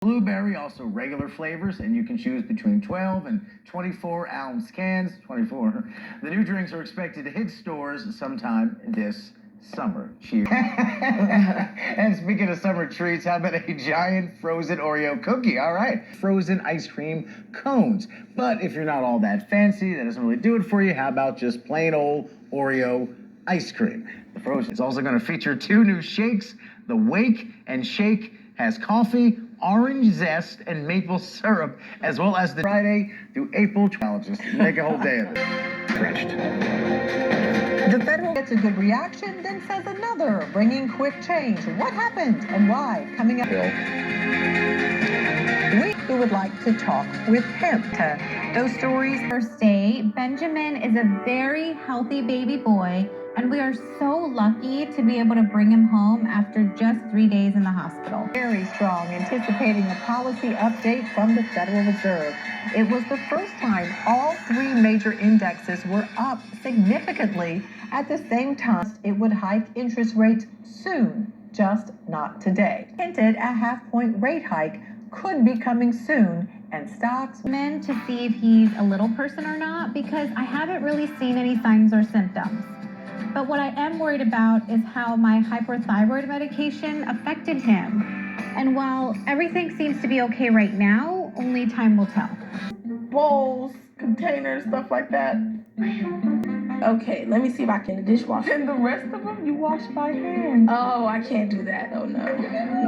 Blueberry, also regular flavors, and you can choose between 12 and 24-ounce cans. 24. The new drinks are expected to hit stores sometime this summer. Cheers. And speaking of summer treats, how about a giant frozen Oreo cookie? All right, frozen ice cream cones. But if you're not all that fancy, that doesn't really do it for you. How about just plain old Oreo ice cream? The frozen is also going to feature 2 new shakes. The Wake and Shake has coffee, orange zest, and maple syrup, as well as the Friday through April challenges. Make a whole day of it. Crushed. The federal gets a good reaction, then says another, bringing quick change. What happened and why? Coming up. We would like to talk with him. Those stories. First day, Benjamin is a very healthy baby boy, and we are so lucky to be able to bring him home after just 3 days in the hospital. Very strong, anticipating a policy update from the Federal Reserve. It was the first time all 3 major indexes were up significantly at the same time. It would hike interest rates soon, just not today. Hinted a half-point rate hike could be coming soon, and stocks Men to see if he's a little person or not, because I haven't really seen any signs or symptoms. But what I am worried about is how my hyperthyroid medication affected him. And while everything seems to be okay right now, only time will tell. Bowls, containers, stuff like that. Okay, let me see if I can the dishwasher. And the rest of them you wash by hand. Oh, I can't do that. Oh no.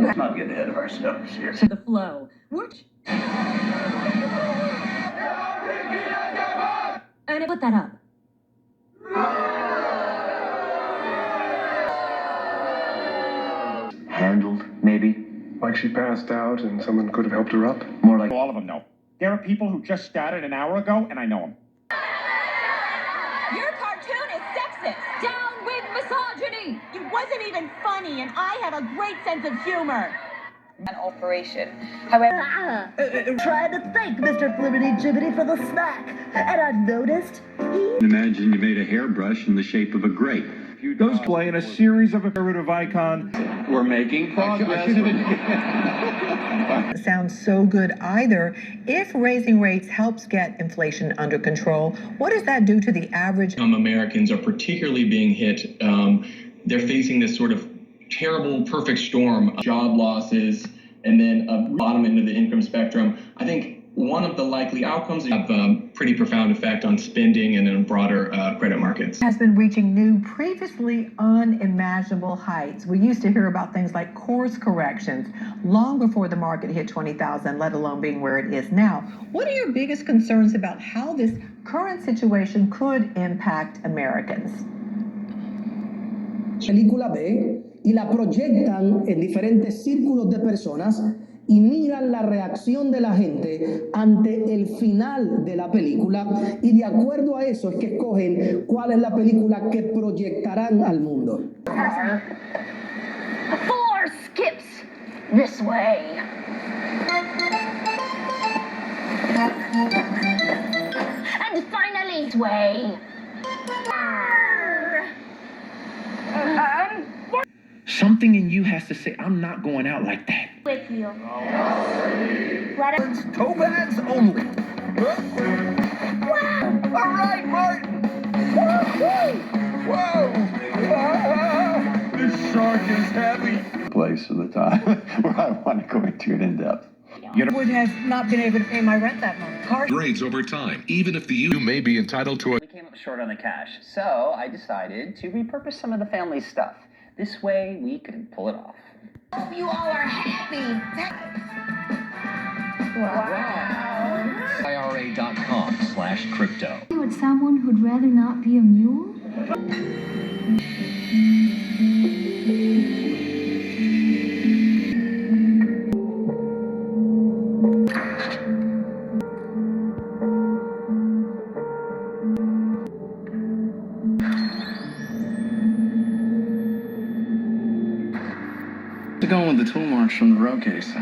Let's not get ahead of ourselves here. To the flow. Which? And put that up. Handled, maybe? Like she passed out and someone could have helped her up? More like all of them know. There are people who just started an hour ago, and I know them. Your cartoon is sexist. Down with misogyny. It wasn't even funny, and I have a great sense of humor. An operation. However, Trying to thank Mr. Flibbity Jibbity for the snack, and I noticed he... Imagine you made a hairbrush in the shape of a grape. Those play in a series of affirmative icons. we're making progress. sounds so good either. If raising rates helps get inflation under control, what does that do to the average? Americans are particularly being hit. They're facing this sort of terrible perfect storm of job losses and then a bottom end of the income spectrum. I think one of the likely outcomes have a pretty profound effect on spending and on broader credit markets. Has been reaching new, previously unimaginable heights. We used to hear about things like course corrections long before the market hit 20,000, let alone being where it is now. What are your biggest concerns about how this current situation could impact Americans? Película ve y la proyectan en diferentes círculos de personas y miran la reacción de la gente ante el final de la película y de acuerdo a eso es que escogen cuál es la película que proyectarán al mundo. 4 skips this way. And finally this way. Something in you has to say, I'm not going out like that. With you. Toe bags only. Wow. All right, Martin. Whoa. This shark is heavy. Place of the time where I want to go into it in depth. Would have not been able to pay my rent that month. Grades over time, even if you may be entitled to a... we came up short on the cash, so I decided to repurpose some of the family stuff. This way we could pull it off. Hope you all are happy. Wow. IRA.com/crypto. With someone who'd rather not be a mule? Going with the tool marks from the road case.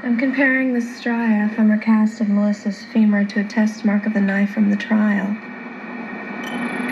I'm comparing the stria from a cast of Melissa's femur to a test mark of the knife from the trial.